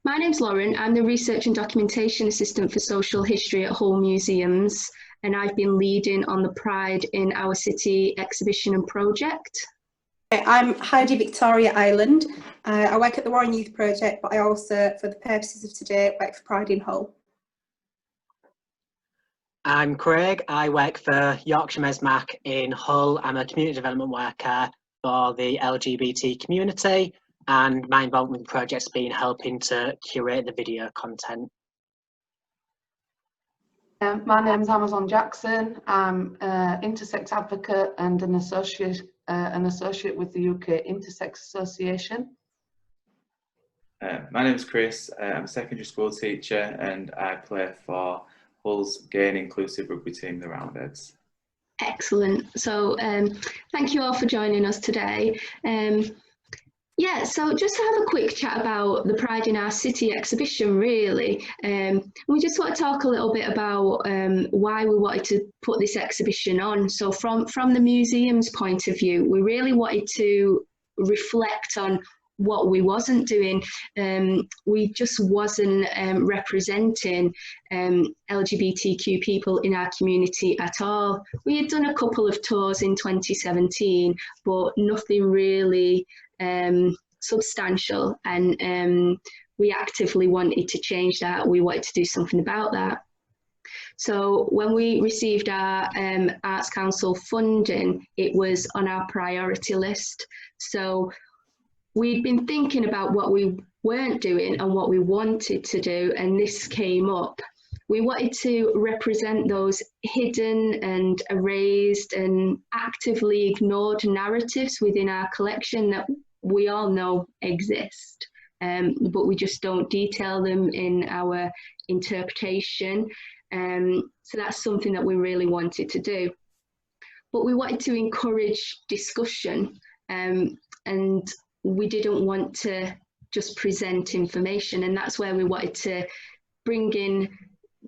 My name's Lauren. I'm the Research and Documentation Assistant for Social History at Hull Museums, and I've been leading on the Pride in Our City exhibition and project. I'm Heidi Victoria Ireland. I work at the Warren Youth Project, but I also, for the purposes of today, work for Pride in Hull. I'm Craig. I work for Yorkshire MESMAC in Hull. I'm a community development worker for the LGBT community, and my involvement with the project's been helping to curate the video content. My name's Amazon Jackson. I'm an intersex advocate and an associate with the UK Intersex Association. My name's Chris. I'm a secondary school teacher and I play for Hull's gay and inclusive rugby team, the Roundheads. Excellent. So thank you all for joining us today. Yeah, so just to have a quick chat about the Pride in Our City exhibition, really. We just want to talk a little bit about why we wanted to put this exhibition on. So from the museum's point of view, we really wanted to reflect on what we wasn't doing. We just wasn't representing LGBTQ people in our community at all. We had done a couple of tours in 2017, but nothing really substantial, and we actively wanted to change that. We wanted to do something about that. So when we received our Arts Council funding, it was on our priority list. So we'd been thinking about what we weren't doing and what we wanted to do, and this came up. We wanted to represent those hidden and erased and actively ignored narratives within our collection that we all know exist, but we just don't detail them in our interpretation. So that's something that we really wanted to do. But we wanted to encourage discussion, and we didn't want to just present information, and that's where we wanted to bring in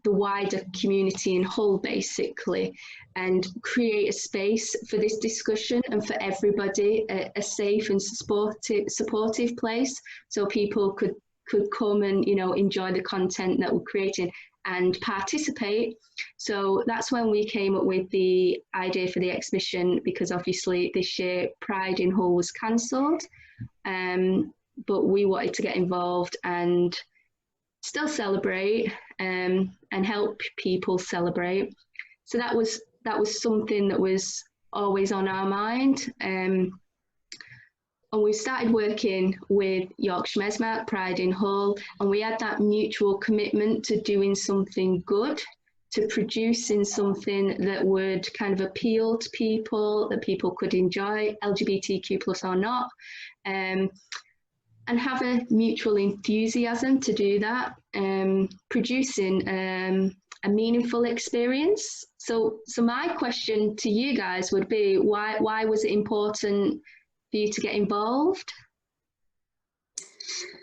the wider community in Hull, basically, and create a space for this discussion and for everybody, a safe and supportive place, so people could come and, you know, enjoy the content that we're creating and participate. So that's when we came up with the idea for the exhibition, because obviously this year Pride in Hull was cancelled, but we wanted to get involved and still celebrate and help people celebrate. So that was something that was always on our mind. And we started working with Yorkshire MESMAC, Pride in Hull, and we had that mutual commitment to doing something good, to producing something that would kind of appeal to people, that people could enjoy, LGBTQ plus or not, and have a mutual enthusiasm to do that, producing a meaningful experience. So my question to you guys would be, why was it important for you to get involved?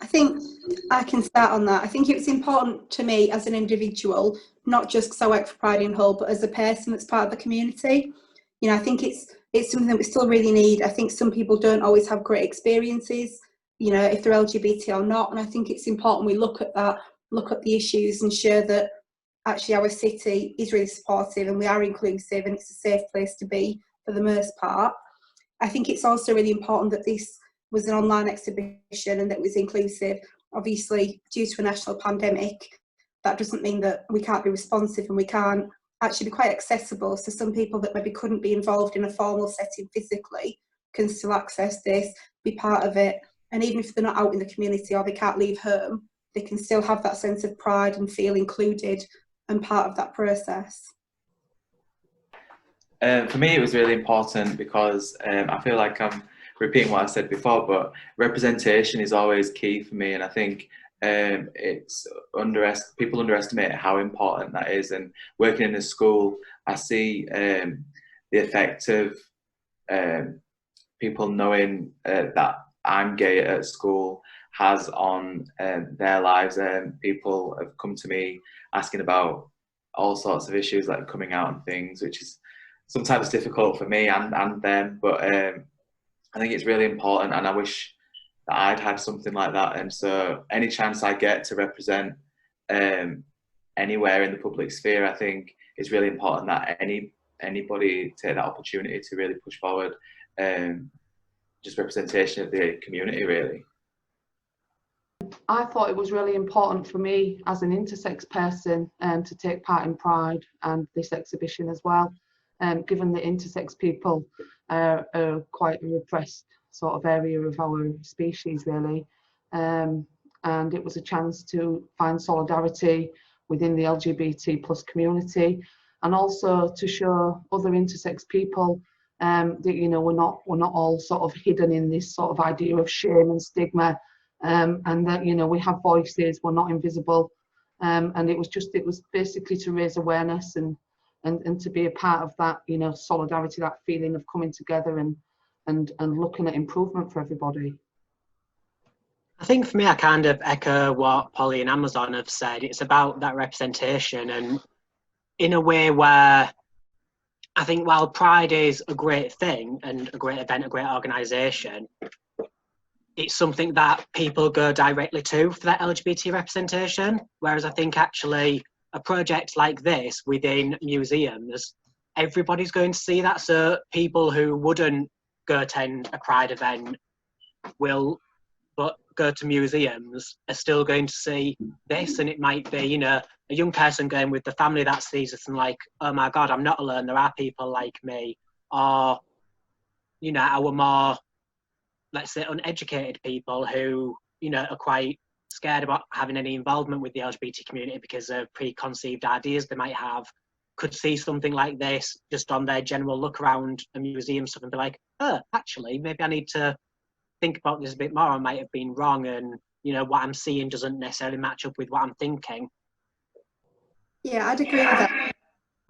I think I can start on that. I think it was important to me as an individual, not just because I work for Pride in Hull, but as a person that's part of the community. You know, I think it's something that we still really need. I think some people don't always have great experiences, you know, if they're LGBT or not, and I think it's important we look at that, look at the issues and show that actually our city is really supportive and we are inclusive and it's a safe place to be for the most part. I think it's also really important that this was an online exhibition and that it was inclusive. Obviously, due to a national pandemic, that doesn't mean that we can't be responsive and we can't actually be quite accessible. So some people that maybe couldn't be involved in a formal setting physically can still access this, be part of it. And even if they're not out in the community or they can't leave home, they can still have that sense of pride and feel included and part of that process. For me, it was really important because I feel like I'm repeating what I said before, but representation is always key for me, and I think people underestimate how important that is. And working in a school, I see the effect of people knowing that I'm gay at school has on their lives. People have come to me asking about all sorts of issues like coming out and things, which is sometimes difficult for me and them, but I think it's really important, and I wish that I'd had something like that. And so any chance I get to represent anywhere in the public sphere, I think it's really important that anybody take that opportunity to really push forward just representation of the community, really. I thought it was really important for me as an intersex person to take part in Pride and this exhibition as well, given that intersex people are quite a repressed sort of area of our species, really. And it was a chance to find solidarity within the LGBT plus community, and also to show other intersex people that, you know, we're not all sort of hidden in this sort of idea of shame and stigma, and that, you know, we have voices, we're not invisible. And it was basically to raise awareness and to be a part of that, you know, solidarity, that feeling of coming together and looking at improvement for everybody. I think for me, I kind of echo what Polly and Amazon have said. It's about that representation, and in a way where I think while Pride is a great thing and a great event, a great organisation, it's something that people go directly to for that LGBT representation. Whereas I think actually a project like this within museums, everybody's going to see that. So people who wouldn't go attend a Pride event will, but go to museums, are still going to see this. And it might be, you know, a young person going with the family that sees this and like, oh my God, I'm not alone, there are people like me. Or, you know, our more, let's say, uneducated people who, you know, are quite scared about having any involvement with the LGBT community because of preconceived ideas they might have, could see something like this just on their general look around a museum stuff and be like, oh, actually, maybe I need to think about this a bit more. I might have been wrong, and, you know, what I'm seeing doesn't necessarily match up with what I'm thinking. Yeah, I'd agree with that.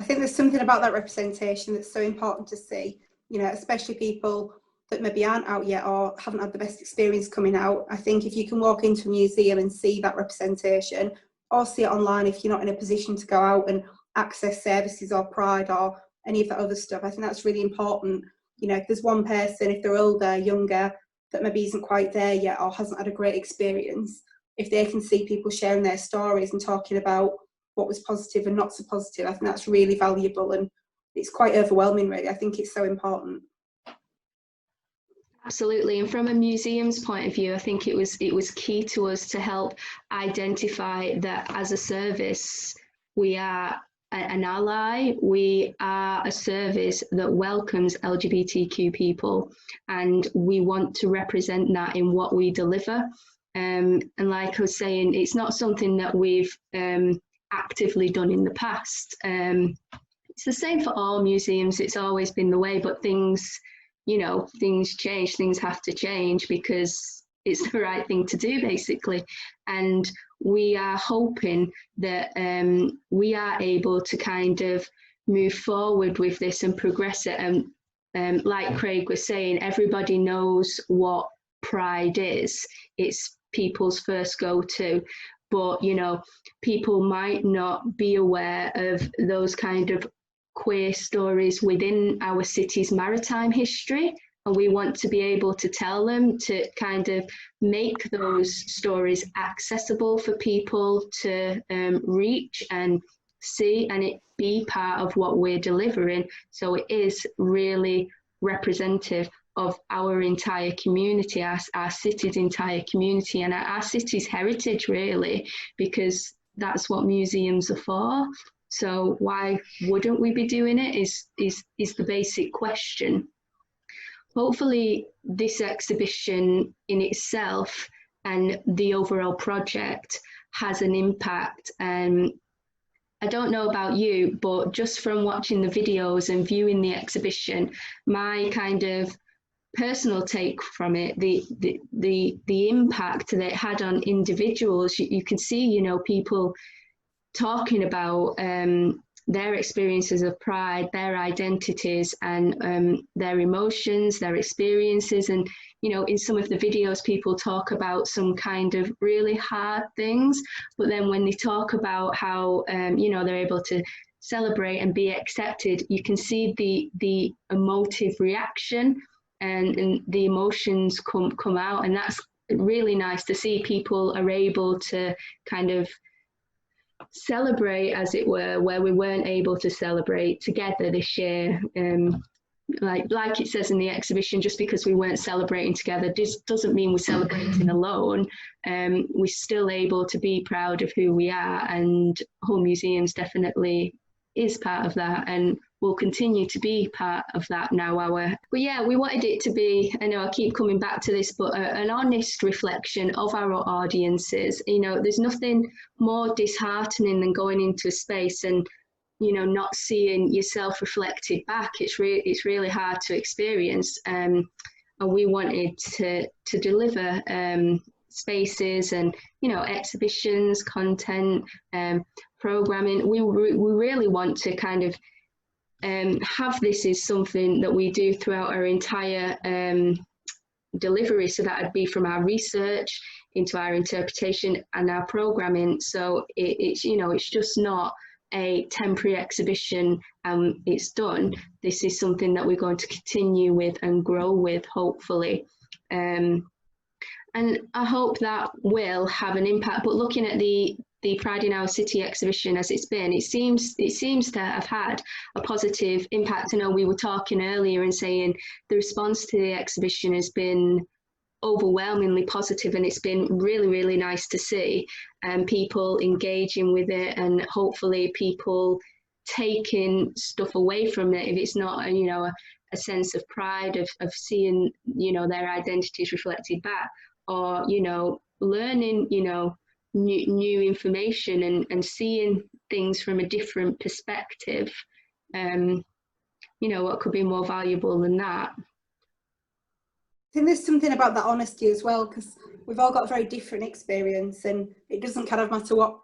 I think there's something about that representation that's so important to see, you know, especially people that maybe aren't out yet or haven't had the best experience coming out. I think if you can walk into a museum and see that representation, or see it online if you're not in a position to go out and access services or Pride or any of that other stuff, I think that's really important. You know, if there's one person, if they're older, younger, that maybe isn't quite there yet or hasn't had a great experience, if they can see people sharing their stories and talking about what was positive and not so positive, I think that's really valuable, and it's quite overwhelming, really. I think it's so important. Absolutely, and from a museum's point of view, I think it was key to us to help identify that as a service, we are an ally, we are a service that welcomes LGBTQ people, and we want to represent that in what we deliver. And like I was saying, it's not something that we've actively done in the past. It's the same for all museums, it's always been the way, but things, you know, things change, things have to change because it's the right thing to do, basically. And we are hoping that we are able to kind of move forward with this and progress it. And like Craig was saying, everybody knows what Pride is. It's people's first go-to. But, you know, people might not be aware of those kind of queer stories within our city's maritime history, and we want to be able to tell them, to kind of make those stories accessible for people to reach and see, and it be part of what we're delivering, so it is really representative of our entire community, our city's entire community, and our city's heritage, really, because that's what museums are for. So why wouldn't we be doing it is the basic question. Hopefully this exhibition in itself and the overall project has an impact. I don't know about you, but just from watching the videos and viewing the exhibition, my kind of personal take from it, the impact that it had on individuals, you can see, you know, people talking about their experiences of Pride, their identities, and their emotions, their experiences. And, you know, in some of the videos, people talk about some kind of really hard things, but then when they talk about how, you know, they're able to celebrate and be accepted, you can see the emotive reaction and the emotions come out, and really nice to see people are able to kind of celebrate, as it were, where we weren't able to celebrate together this year. Like it says in the exhibition, just because we weren't celebrating together doesn't mean we're celebrating alone. We're still able to be proud of who we are, and Hull Museums definitely is part of that, and will continue to be part of that now. But yeah, we wanted it to be, I know I keep coming back to this, but an honest reflection of our audiences. You know, there's nothing more disheartening than going into a space and, you know, not seeing yourself reflected back. It's really hard to experience, and we wanted to deliver spaces and, you know, exhibitions, content, programming. We really want to kind of have this as something that we do throughout our entire delivery. So that would be from our research into our interpretation and our programming. So it's, you know, it's just not a temporary exhibition and it's done. This is something that we're going to continue with and grow with, hopefully. And I hope that will have an impact. But looking at the Pride in Our City exhibition as it's been, it seems to have had a positive impact. I know we were talking earlier and saying the response to the exhibition has been overwhelmingly positive, and it's been really, really nice to see people engaging with it, and hopefully people taking stuff away from it. If it's not, you know, a sense of pride of seeing, you know, their identities reflected back, or, you know, learning, you know, new information and seeing things from a different perspective. You know, what could be more valuable than that? I think there's something about that honesty as well, because we've all got a very different experience, and it doesn't kind of matter what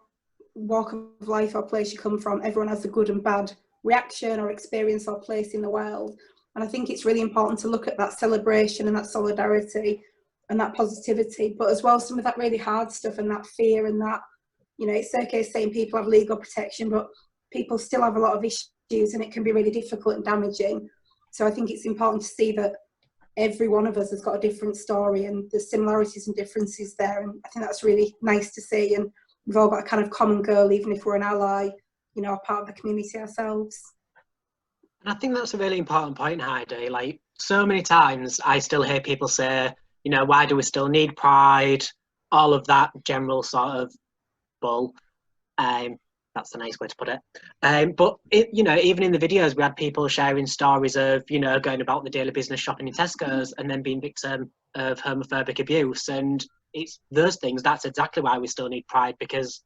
walk of life or place you come from. Everyone has a good and bad reaction or experience or place in the world, and I think it's really important to look at that celebration and that solidarity and that positivity, but as well some of that really hard stuff and that fear, and that, you know, it's okay saying people have legal protection, but people still have a lot of issues and it can be really difficult and damaging. So I think it's important to see that every one of us has got a different story, and there's similarities and differences there, and I think that's really nice to see. And we've all got a kind of common goal, even if we're an ally, you know, part of the community ourselves. And I think that's a really important point, Heidi. Like, so many times I still hear people say, you know, why do we still need Pride? All of that general sort of bull. That's the nice way to put it. But, you know, even in the videos, we had people sharing stories of, you know, going about the daily business shopping in Tesco's and then being victim of homophobic abuse. And it's those things, that's exactly why we still need Pride, because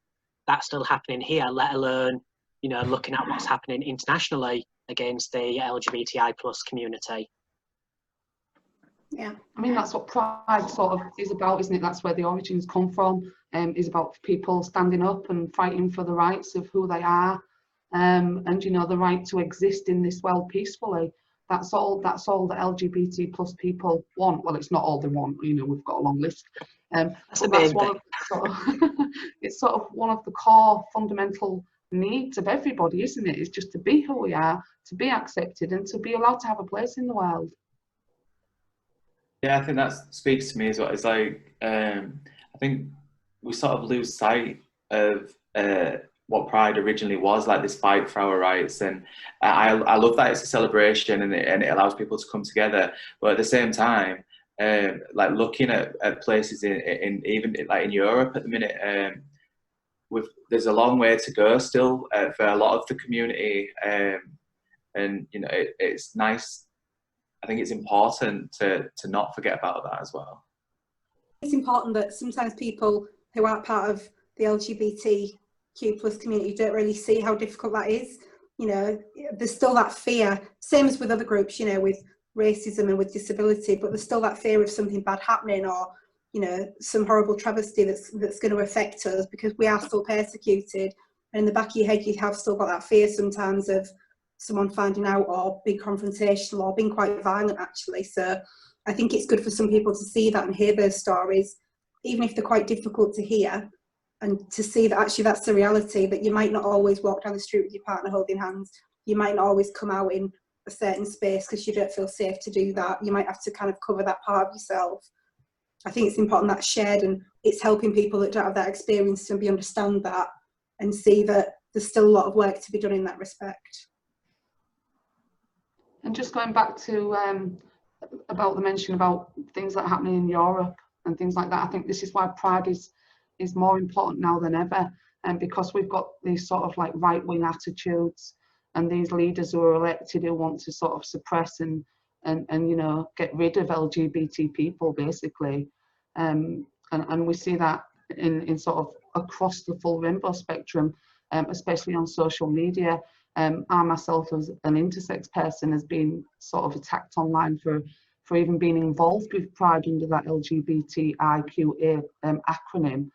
that's still happening here, let alone, you know, looking at what's happening internationally against the LGBTI plus community. Yeah, I mean, that's what Pride sort of is about, isn't it? That's where the origins come from, is about people standing up and fighting for the rights of who they are, and, you know, the right to exist in this world peacefully. That's all that LGBT plus people want. Well, it's not all they want, you know, we've got a long list. That's one of sort of it's sort of one of the core fundamental needs of everybody, isn't it? It's just to be who we are, to be accepted, and to be allowed to have a place in the world. Yeah, I think that speaks to me as well. It's like, I think we sort of lose sight of what Pride originally was, like this fight for our rights. And I love that it's a celebration and it allows people to come together. But at the same time, like looking at places in even like in Europe at the minute, there's a long way to go still for a lot of the community. And, you know, it's nice. I think it's important to not forget about that as well. It's important that sometimes people who aren't part of the LGBTQ plus community don't really see how difficult that is. You know, there's still that fear, same as with other groups, you know, with racism and with disability, but there's still that fear of something bad happening, or, you know, some horrible travesty that's going to affect us, because we are still persecuted. And in the back of your head, you have still got that fear sometimes of someone finding out, or being confrontational, or being quite violent actually. So I think it's good for some people to see that and hear those stories, even if they're quite difficult to hear, and to see that actually that's the reality, that you might not always walk down the street with your partner holding hands, you might not always come out in a certain space because you don't feel safe to do that, you might have to kind of cover that part of yourself. I think it's important that's shared, and it's helping people that don't have that experience to understand that and see that there's still a lot of work to be done in that respect. And just going back to about the mention about things that are happening in Europe and things like that, I think this is why Pride is more important now than ever, and because we've got these sort of like right-wing attitudes and these leaders who are elected who want to sort of suppress and you know, get rid of LGBT people basically, and we see that in sort of across the full rainbow spectrum, especially on social media. I myself, as an intersex person, has been sort of attacked online for even being involved with Pride under that LGBTIQA acronym.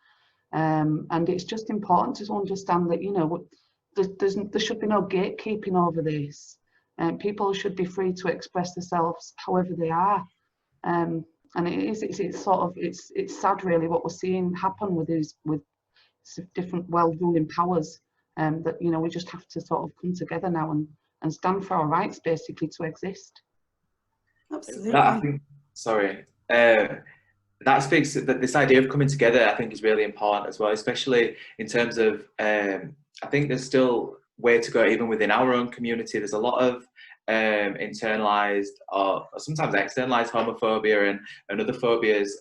And it's just important to understand that, you know, there should be no gatekeeping over this. People should be free to express themselves however they are. And it's sad really what we're seeing happen with different world-ruling powers. That, you know, we just have to sort of come together now and stand for our rights basically to exist. Absolutely. That, I think, sorry, that speaks that this idea of coming together, I think, is really important as well, especially in terms of I think there's still way to go even within our own community. There's a lot of internalized or sometimes externalized homophobia and other phobias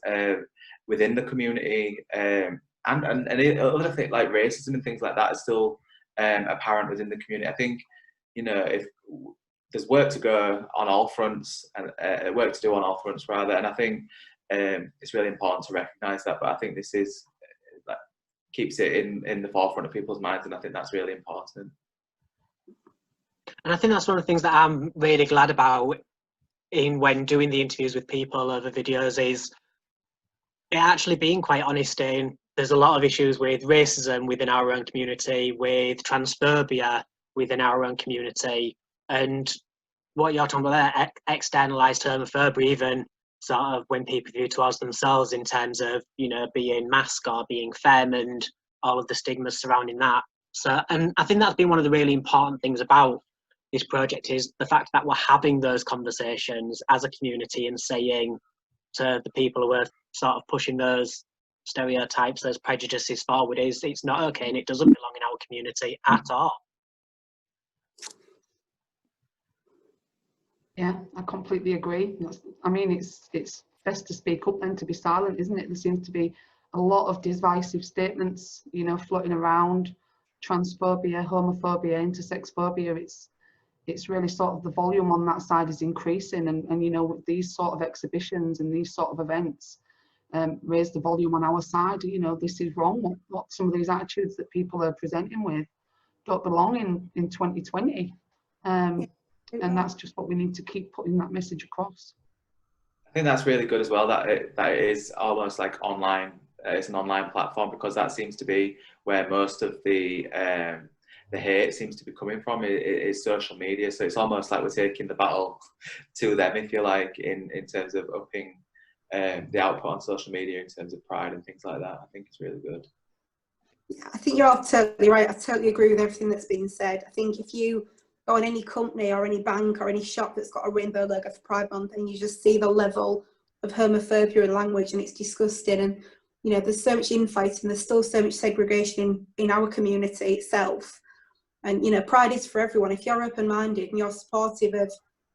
within the community, and other things like racism and things like that are still apparent within the community. I think, you know, if there's work to go on all fronts, and work to do on all fronts rather, and I think it's really important to recognise that. But I think this is that keeps it in the forefront of people's minds, and I think that's really important. And I think that's one of the things that I'm really glad about when doing the interviews with people over videos is it actually being quite honest in there's a lot of issues with racism within our own community, with transphobia within our own community, and what you're talking about there, externalised homophobia, even sort of when people view towards themselves in terms of, you know, being mask or being femme and all of the stigmas surrounding that. So, and I think that's been one of the really important things about this project is the fact that we're having those conversations as a community and saying to the people who are sort of pushing those stereotypes, those prejudices forward, is it's not okay and it doesn't belong in our community at all. Yeah, I completely agree. I mean, it's best to speak up than to be silent, isn't it? There seems to be a lot of divisive statements, you know, floating around. Transphobia, homophobia, intersex phobia. It's really sort of the volume on that side is increasing, and you know, with these sort of exhibitions and these sort of events, raise the volume on our side. You know, this is wrong. What some of these attitudes that people are presenting with don't belong in 2020. And that's just what we need to keep putting that message across. I think that's really good as well, that it is almost like online. It's an online platform, because that seems to be where most of the hate seems to be coming from. It is social media, so it's almost like we're taking the battle to them, if you like, in terms of upping the output on social media in terms of pride and things like that. I think it's really good. Yeah, I think you're all totally right. I totally agree with everything that's been said. I think if you go on any company or any bank or any shop that's got a rainbow logo for Pride Month, and you just see the level of homophobia in language, and it's disgusting. And you know, there's so much infighting, there's still so much segregation in our community itself. And you know, Pride is for everyone. If you're open-minded and you're supportive of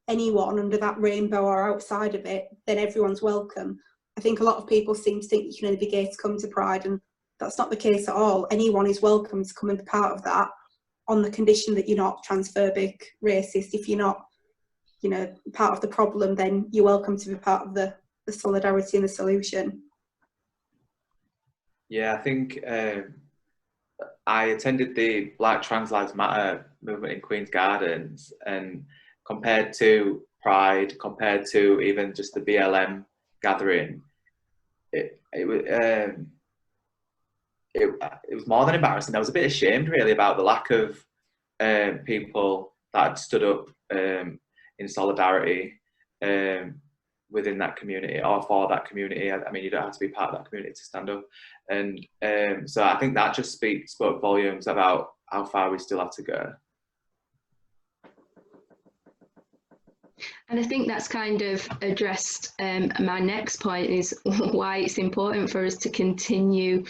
anyone under that rainbow or outside of it, then everyone's welcome. I think a lot of people seem to think you can only be gay to come to Pride, and that's not the case at all. Anyone is welcome to come and be part of that, on the condition that you're not transphobic, racist. If you're not, you know, part of the problem, then you're welcome to be part of the solidarity and the solution. Yeah, I think I attended the Black Trans Lives Matter movement in Queen's Gardens, and compared to Pride, compared to even just the BLM gathering, it was more than embarrassing. I was a bit ashamed, really, about the lack of people that had stood up in solidarity within that community or for that community. I mean, you don't have to be part of that community to stand up. And so I think that just spoke volumes about how far we still have to go. And I think that's kind of addressed my next point, is why it's important for us to continue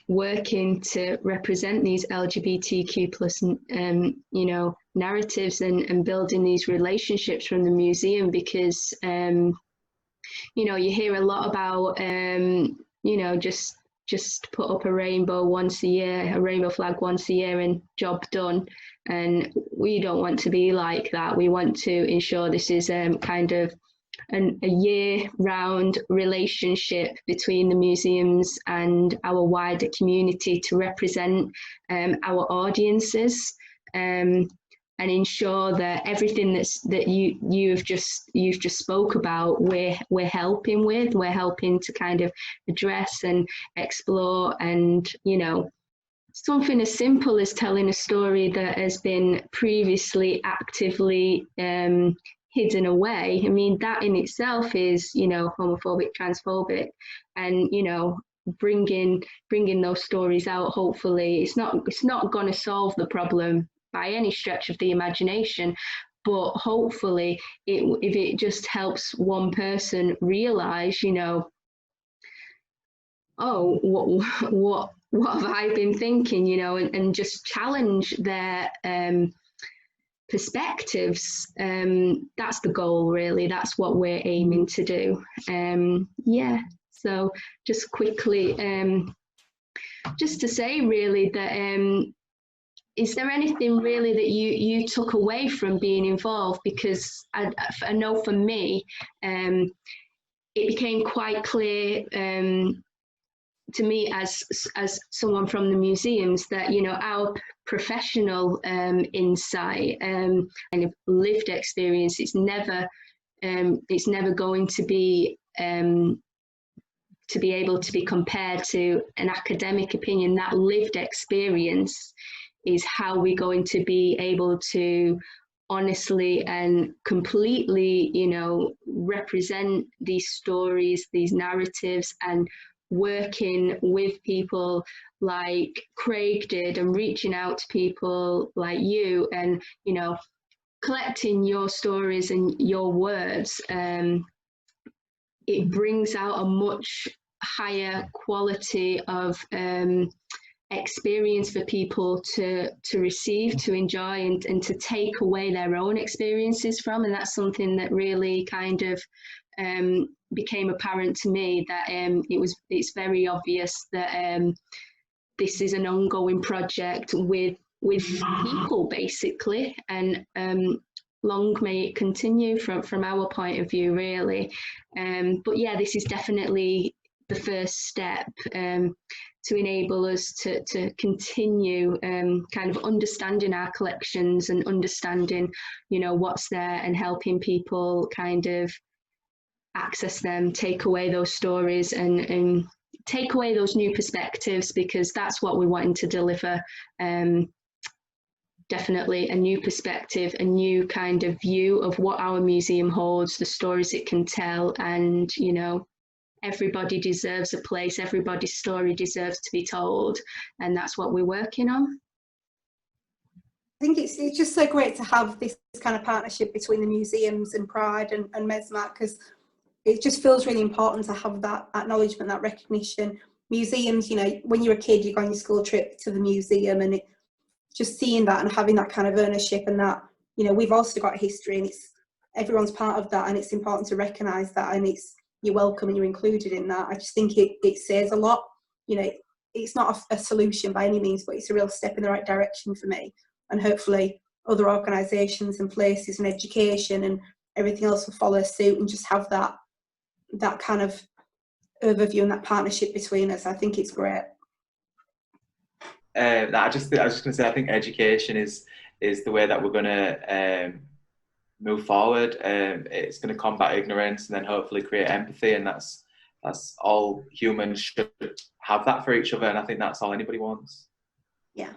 working to represent these LGBTQ plus, you know, narratives and building these relationships from the museum, because, you know, you hear a lot about, you know, just put up a rainbow once a year, a rainbow flag once a year and job done. And we don't want to be like that. We want to ensure this is kind of a year-round relationship between the museums and our wider community to represent our audiences, and ensure that everything that you've just spoke about, we're helping with. We're helping to kind of address and explore, and, you know, something as simple as telling a story that has been previously actively hidden away. I mean, that in itself is, you know, homophobic, transphobic, and, you know, bringing those stories out. Hopefully, it's not going to solve the problem by any stretch of the imagination, but hopefully, if it just helps one person realize, you know, oh, what have I been thinking, you know, and just challenge their perspectives. That's the goal, really. That's what we're aiming to do. Yeah, so just quickly, just to say really that, is there anything really that you took away from being involved? Because I know for me, it became quite clear to me as someone from the museums that, you know, our professional insight and kind of lived experience, it's never going to be able to be compared to an academic opinion. That lived experience is how we're going to be able to honestly and completely, you know, represent these stories, these narratives, and working with people like Craig did, and reaching out to people like you, and, you know, collecting your stories and your words. It brings out a much higher quality of experience for people to receive, to enjoy, and to take away their own experiences from. And that's something that really kind of became apparent to me, that it's very obvious that this is an ongoing project with people, basically, and long may it continue from our point of view, really. But yeah, this is definitely the first step to enable us to continue kind of understanding our collections and understanding, you know, what's there, and helping people kind of access them, take away those stories, and take away those new perspectives, because that's what we're wanting to deliver. Definitely a new perspective, a new kind of view of what our museum holds, the stories it can tell, and, you know, everybody deserves a place, everybody's story deserves to be told, and that's what we're working on. I think it's just so great to have this kind of partnership between the museums and Pride and Mesmac, because it just feels really important to have that acknowledgement, that recognition. Museums, you know, when you're a kid, you go on your school trip to the museum, and just seeing that and having that kind of ownership, and that, you know, we've also got a history, and everyone's part of that, and it's important to recognise that, and you're welcome and you're included in that. I just think it says a lot. You know, it's not a solution by any means, but it's a real step in the right direction for me, and hopefully other organisations and places and education and everything else will follow suit, and just have that kind of overview and that partnership between us. I think it's great. I was just going to say, I think education is the way that we're going to move forward. It's going to combat ignorance, and then hopefully create empathy, and that's all humans should have that for each other, and I think that's all anybody wants. Yeah.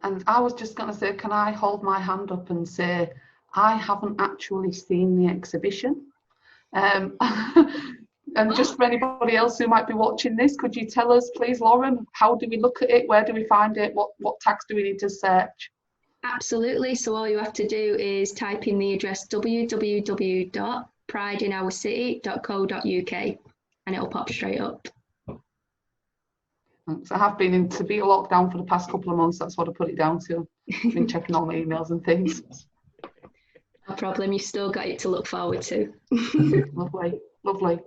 And I was just going to say, can I hold my hand up and say, I haven't actually seen the exhibition. And just for anybody else who might be watching this, could you tell us, please, Lauren, how do we look at it? Where do we find it? What tags do we need to search? Absolutely. So all you have to do is type in the address www.prideinOurCity.co.uk and it'll pop straight up. Thanks. I have been in severe lockdown for the past couple of months. That's what I put it down to. I've been checking all my emails and things. No problem. You've still got it to look forward to. Lovely, lovely.